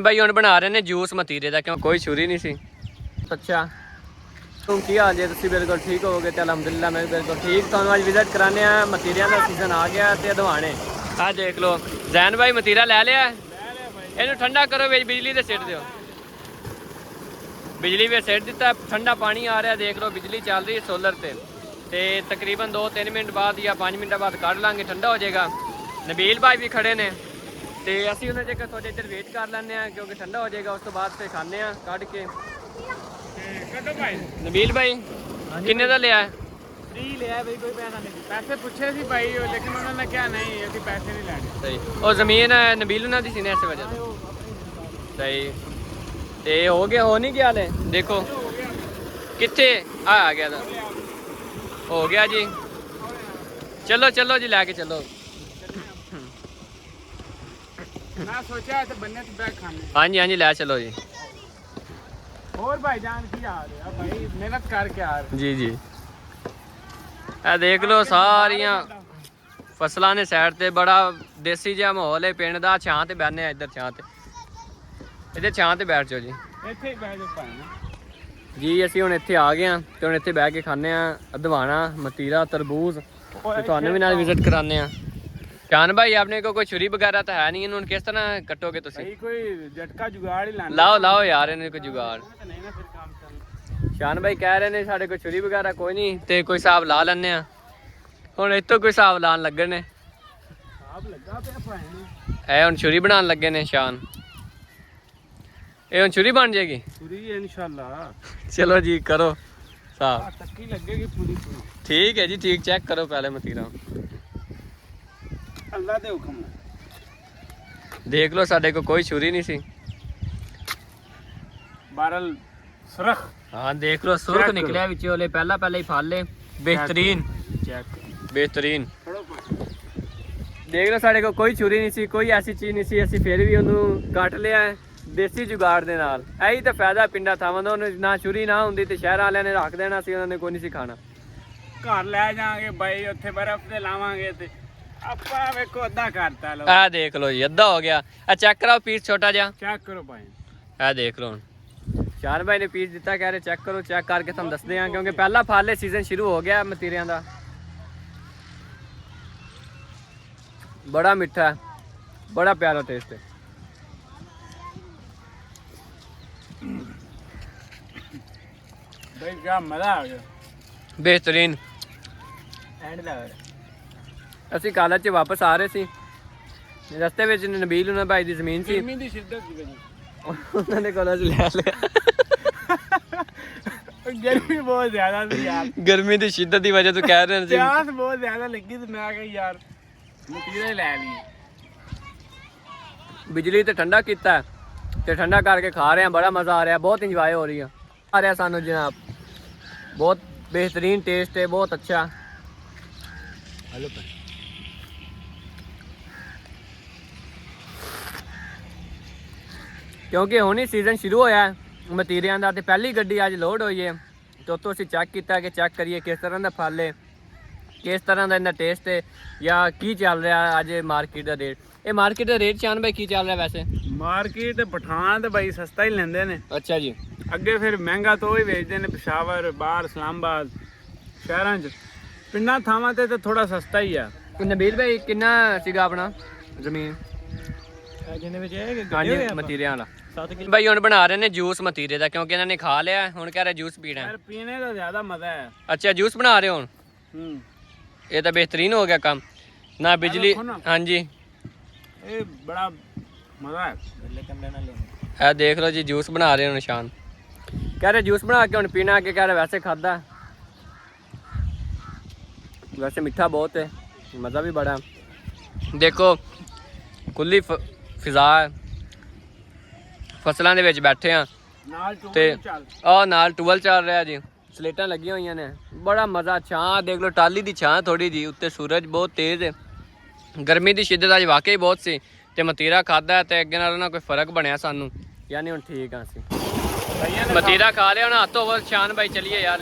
भाई हम बना रहे हैं जूस मतीरे का, क्यों कोई छुरी नहीं सी। अच्छा तुम की हाल जी, बिल्कुल ठीक हो गए? तो अलहमदुलिल्लाह मैं भी बिल्कुल ठीक। तो अज विजिट कराने मतीरिया का सीजन आ गया तो दवाने आ देख लो। जैन भाई मतीरा लै लिया, इनू ठंडा करो, बिजली से सिट दो। बिजली भी सिट दिता, ठंडा पानी आ रहा, देख लो बिजली चल रही है सोलर से। तो तकरीबन 2-3 मिनट बाद या 5 मिनट बाद कढ़ लाँगे, ठंडा हो जाएगा। नबील भाई भी खड़े ने तो असी उन्हें जेकर थोड़े इधर वेट कर लें क्योंकि ठंडा हो जाएगा, उस तो बाद फिर खाने कढ़ के। नबील भाई किन्ने का लिया? फ्री लिया भाई, कोई पैसा नहीं। पैसे पूछे सी भाई, लेकिन उन्होंने क्या नहीं अभी पैसे नहीं लेने। सही, और जमीन नबील उन्होंने दी सी ने इस वजह से। सही ते हो गया, हो नहीं गया ले देखो कितने आ गया था, हो गया जी। चलो चलो जी लैके चलो। मैं सोचा तो बन्ने तो बैग खाने। हाँ जी हाँ जी लै चलो जी। और भाईजान की आ रहे हैं भाई, मेहनत करके आ रहे। जी जी ए देख लो सारिया फसलों ने साइड ते बड़ा देसी जिहा माहौल है पिंड दा। छां ते बैठने इधर छां ते, इधर छां ते बैठ जाओ जी। ਇੱਥੇ ਹੀ ਬਹਿ ਜਾਓ ਭਾਈ। जी ਅਸੀਂ ਹੁਣ ਇੱਥੇ ਆ ਗਏ ਹਾਂ ਤੇ ਹੁਣ ਇੱਥੇ ਬਹਿ ਕੇ ਖਾਣੇ ਆ ਅਦਵਾਣਾ, ਮਤੀਰਾ, ਤਰਬੂਜ ਤੇ ਤੁਹਾਨੂੰ ਵੀ ਨਾਲ ਵਿਜ਼ਿਟ ਕਰਾਣੇ ਆ। शान भाई आपने को कोई छुरी वगैरह तो है नहीं, इन्होंने किस तरह कटोगे तुसी? भाई कोई झटका जुगाड़ ही लाना। लाओ लाओ यार इन्हें कोई जुगाड़। नहीं ना फिर काम चल। शान भाई कह रहे ने साढ़े कोई छुरी वगैरह कोई नहीं, तो कोई हिसाब ला लेने हुण इत्थों कोई हिसाब लान लगे ने। आप लगा पे भाई ने ए हुण छुरी बनाने लगे ने शान, ये हुण छुरी बन जाएगी। पूरी इंशाल्लाह। चलो जी करो साहब, तक्की लगेगी पूरी पूरी। ठीक है जी ठीक, चेक करो पहले मतीरा। अल्लाह दे हुक्म। देख लो साढ़े को कोई छुरी नहीं सी। बारल सुरख। हाँ देख लो सुर्ख निकलिया विचों ले, पहला पहले ही फल ले बेहतरीन चेक बेहतरीन। देख लो साढ़े को कोई छुरी नहीं सी, कोई ऐसी चीज़ नहीं सी, असी फिर भी उन्होंने कट लिया देसी जुगाड़ दे नाल। यही तो फायदा पिंडा थावां दा, ना छुरी ना हुंदी ते शहर वालियां ने रख देना सी, उन्होंने कोई नहीं सी खाना। घर ले जाएंगे भाई, उत्थे बर्फ ते लावांगे ते आपा वेखो अद्धा करता लो। आ देख लो जी अद्धा हो गया। आ चेक कराओ पीस छोटा जा, चेक करो भाई। आ देख लो। शान भाई ने पीस दिता, कह रहे चेक करो, चेक करके तुम दसदे हैं क्योंकि पहला फल सीजन शुरू हो गया मतीरियां दा। बड़ा मिठा है, बड़ा प्यारा टेस्ट है। भाई क्या मजा आ गया, बेहतरीन। एंड लग ਅਸੀਂ ਕਾਲਜ 'ਚ ਵਾਪਸ ਆ ਰਹੇ ਸੀ, ਰਸਤੇ ਵਿੱਚ ਨਬੀਲ ਉਹਨਾਂ ਭਾਈ ਦੀ ਜ਼ਮੀਨ ਸੀ, गर्मी दी शिद्दत की वजह। ਉਹਨਾਂ ਦੇ ਕੋਲੋਂ ਲੈ ਲਿਆ। गर्मी बहुत ज्यादा थी यार, ਗਰਮੀ ਦੀ ਸ਼ਿੱਦਤ ਦੀ ਵਜ੍ਹਾ ਤੋਂ ਕਹਿ ਰਹੇ ਸੀ। प्यास बहुत ज्यादा लगी तो मैं कहा यार मतीरा ही ले ली। ਬਿਜਲੀ ਤੇ ਠੰਡਾ ਕੀਤਾ ਤੇ ਠੰਡਾ ਕਰਕੇ ਖਾ ਰਹੇ ਆ, ਬੜਾ ਮਜ਼ਾ ਆ ਰਿਹਾ, ਬਹੁਤ ਇੰਜੋਏ ਹੋ ਰਹੀ ਆ ਰਿਹਾ ਸਾਨੂੰ ਜਨਾਬ। ਬਹੁਤ बेहतरीन टेस्ट है, बहुत अच्छा। हेलो क्योंकि हुण ही सीजन शुरू होया मतीरियां दा ते पहली गड्डी अज लोड होई है, तो उत्थों असीं चेक किया कि चेक करिए किस तरह का फल है, किस तरह का इनका टेस्ट है या की चल रहा अज मार्केट का रेट। ये मार्केट का रेट शान भाई की चल रहा वैसे? मार्केट पठान तो भाई सस्ता ही लेंदे ने। अच्छा जी, ਅੱਗੇ ਫਿਰ ਮਹਿੰਗਾ ਤੋਂ ਹੀ ਵੇਚਦੇ ਨੇ, ਪਿਸ਼ਾਵਰ, ਬਾਹਰ, ਇਸਲਾਮਾਬਾਦ ਸ਼ਹਿਰਾਂ 'ਚ। ਪਿੰਡਾਂ ਥਾਵਾਂ ਤੇ ਥੋੜਾ ਸਸਤਾ ਹੀ ਆ। ਨਬੀਲ ਭਾਈ ਕਿੰਨਾ ਸੀਗਾ ਆਪਣਾ ਜ਼ਮੀਨ? ਜਿਹਨੇ ਵਿੱਚ ਇਹ ਹਾਂਜੀ ਮਤੀਰਿਆਂ ਵਾਲਾ। भाई हम बना रहे हैं जूस मतीरे का, क्योंकि इन्होंने खा लिया है, हुण कह रहे जूस पीना है। यार पीने का ज्यादा मजा है। अच्छा जूस बना रहे हो, ये तो बेहतरीन हो गया काम ना। बिजली हाँ जी, ये बड़ा मजा है। है देख लो जी जूस बना रहे हो निशान, कह रहे जूस बना के हुण पीना, के कह रहे वैसे खादा, वैसे मीठा बहुत है, मज़ा भी बड़ा। देखो खुली फिजा है, फसलों के विच बैठे हाँ ते आ नाल टूबल चल रहा जी, सलेटां लगी हुई ने, बड़ा मज़ा। छां देख लो, टाली की छां थोड़ी जी, उत्ते सूरज बहुत तेज़ है, गर्मी की शिद्दत अज वाकई बहुत सी, ते मतीरा खादा तो अगे नालों ना कोई फर्क बनया सानू, यानी हुण ठीक हाँ असीं मतीरा खा लिया। हुण हाथ धोवो शान भाई, चलिए यार।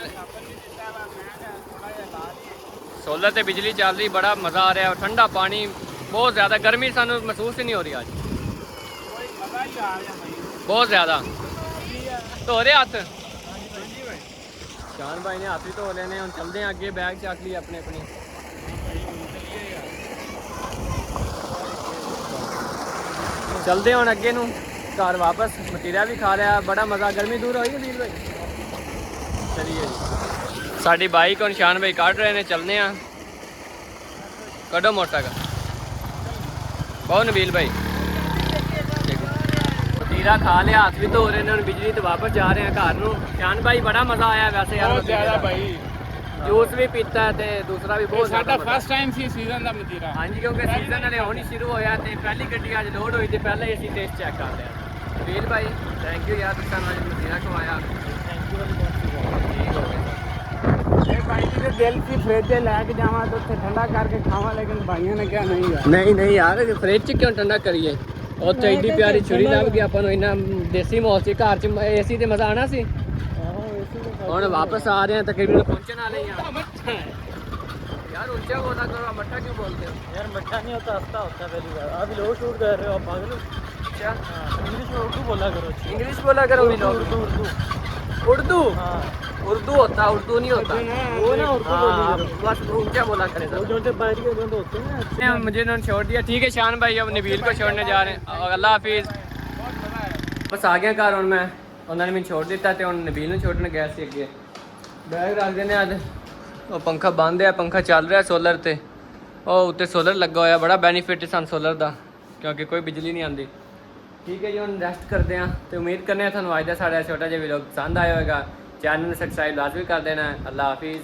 सोलर ते बिजली चल रही, बड़ा मज़ा आ रहा है, ठंडा पानी बहुत ज़्यादा, गर्मी सानू महसूस ही नहीं हो रही आज। ਬਹੁਤ ਜ਼ਿਆਦਾ ਧੋ ਰਹੇ ਹੱਥ ਸ਼ਾਨ ਭਾਈ ਨੇ ਹੱਥ ਵੀ ਧੋ ਲਏ ਨੇ ਹੁਣ ਚੱਲਦੇ ਆ ਅੱਗੇ ਬੈਗ ਚੱਕ ਲਈ ਆਪਣੇ ਆਪਣੀ ਚੱਲਦੇ ਹੁਣ ਅੱਗੇ ਨੂੰ ਘਰ ਵਾਪਸ ਮਟੀਰੀਆ ਵੀ ਖਾ ਲਿਆ ਬੜਾ ਮਜ਼ਾ ਗਰਮੀ ਦੂਰ ਹੋਈ ਵੀਰ ਭਾਈ ਚਲੀਏ ਜੀ ਸਾਡੀ ਬਾਈਕ ਹੁਣ ਸ਼ਾਨ ਭਾਈ ਕੱਢ ਰਹੇ ਨੇ ਚੱਲਦੇ ਆ ਕੱਢੋ ਮੋਟਰਸਾਈਕਲ ਬਹੁਤ ਨਬੀਲ ਭਾਈ ਮਟੀਰੀਆ ਖਾ ਲਿਆ ਹੱਥ ਵੀ ਧੋ ਰਹੇ ਨੇ ਹੁਣ ਬਿਜਲੀ ਤੇ ਵਾਪਸ ਜਾ ਰਹੇ ਆ ਘਰ ਨੂੰ ਸ਼ਾਨ ਭਾਈ ਬੜਾ ਮਜ਼ਾ ਆਇਆ ਵੈਸੇ ਯਾਰ ਬਹੁਤ ਜ਼ਿਆਦਾ ਭਾਈ ਜੂਸ ਵੀ ਪੀਤਾ ਤੇ ਦੂਸਰਾ ਵੀ ਬਹੁਤ ਸਾਡਾ ਫਸਟ ਟਾਈਮ ਸੀ ਸੀਜ਼ਨ ਦਾ ਮਤੀਰਾ ਹਾਂਜੀ ਕਿਉਂਕਿ ਸੀਜ਼ਨ ਹਲੇ ਹੁਣ ਹੀ ਸ਼ੁਰੂ ਹੋਇਆ ਤੇ ਪਹਿਲੀ ਗੱਡੀ ਅੱਜ ਲੋਡ ਹੋਈ ਤੇ ਪਹਿਲਾਂ ਹੀ ਅਸੀਂ ਟੇਸਟ ਚੈੱਕ ਕਰ ਲਿਆ ਵੀਰ ਭਾਈ ਥੈਂਕ ਯੂ ਯਾਰ ਤੁਸੀਂ ਸਾਨੂੰ ਅੱਜ ਮਤੀਰਾ ਖਵਾਇਆ ਥੈਂਕ ਯੂ ਠੀਕ ਹੋ ਗਿਆ ਇਹ ਭਾਈ ਜੀ ਦੇ ਦਿਲ ਕੀ ਫ੍ਰਿਜ ਤੇ ਲੈ ਕੇ ਜਾਵਾਂ ਤਾਂ ਉੱਥੇ ਠੰਡਾ ਕਰਕੇ ਖਾਵਾਂ ਲੇਕਿਨ ਭਾਈਆਂ ਨੇ ਕਿਹਾ ਨਹੀਂ ਯਾਰ ਨਹੀਂ ਯਾਰ ਫ੍ਰਿਜ ਚ ਕਿਉਂ ਠੰਡਾ ਕਰੀਏ ਉੱਥੇ ਏਡੀ ਪਿਆਰੀ ਛੁਰੀ ਲੱਭ ਗਈ ਆਪਾਂ ਨੂੰ ਇੰਨਾ ਦੇਸੀ ਮਾਹੌਲ ਸੀ ਘਰ ਚ ਏਸੀ ਤੇ ਮਜ਼ਾ ਆਣਾ ਸੀ ਹੁਣ ਵਾਪਸ ਆ ਰਹੇ ਹਾਂ ਤਕਰੀਬਨ ਪਹੁੰਚਣ ਵਾਲੇ ਹਾਂ यार ऊंचा बोला करो मट्ठा क्यों बोलते हो यार मट्ठा नहीं होता हफ्ता होता है पहली बार आप लोग शूट कर रहे हो आप पागल हो क्या इंग्लिश में उर्दू बोला करो इंग्लिश बोला करो उर्दू उर्दू उर्दू हाँ उर्दू होता उर्दू नहीं होता वो ना उर्दू हाँ, बस ऊंचा बोला करे वो जो जो बाहरी के जो होते हैं ना मुझे इन्होंने छोड़ दिया ठीक है शान भाई अब नबील को छोड़ने जा रहे हैं अल्लाह हाफिज बस आ गया घर ਹੁਣ ਮੈਂ ਉਹਨਾਂ ਨੇ ਮੈਨੂੰ ਛੋੜ ਦਿੱਤਾ ਤੇ ਹੁਣ ਨਬੀਲ ਨੂੰ ਛੋੜਨ ਗਿਆ ਸੀ ਅੱਗੇ ਬੈਗ ਰੱਖ ਦਿੰਦੇ ਅੱਜ ਉਹ ਪੰਖਾ ਬੰਦ ਹੈ ਪੰਖਾ ਚੱਲ ਰਿਹਾ ਸੋਲਰ ਤੇ ਉਹ ਉੱਤੇ ਸੋਲਰ ਲੱਗਾ ਹੋਇਆ ਬੜਾ ਬੈਨੀਫਿਟ ਹੈ ਸਾਨੂੰ ਸੋਲਰ ਦਾ ਕਿਉਂਕਿ ਕੋਈ ਬਿਜਲੀ ਨਹੀਂ ਆਉਂਦੀ ਠੀਕ ਹੈ ਜੀ ਹੁਣ ਰੈਸਟ ਕਰਦੇ ਹਾਂ ਤੇ ਉਮੀਦ ਕਰਨੇ ਆ ਤੁਹਾਨੂੰ ਅੱਜ ਦਾ ਸਾਡਾ ਛੋਟਾ ਜਿਹਾ ਵੀਡੀਓ ਪਸੰਦ ਆਇਆ ਹੋਵੇਗਾ ਚੈਨਲ ਨੂੰ ਸਬਸਕ੍ਰਾਈਬ ਲਾਜ਼ਮੀ ਕਰ ਦੇਣਾ ਅੱਲਾਹ ਹਾਫਿਜ਼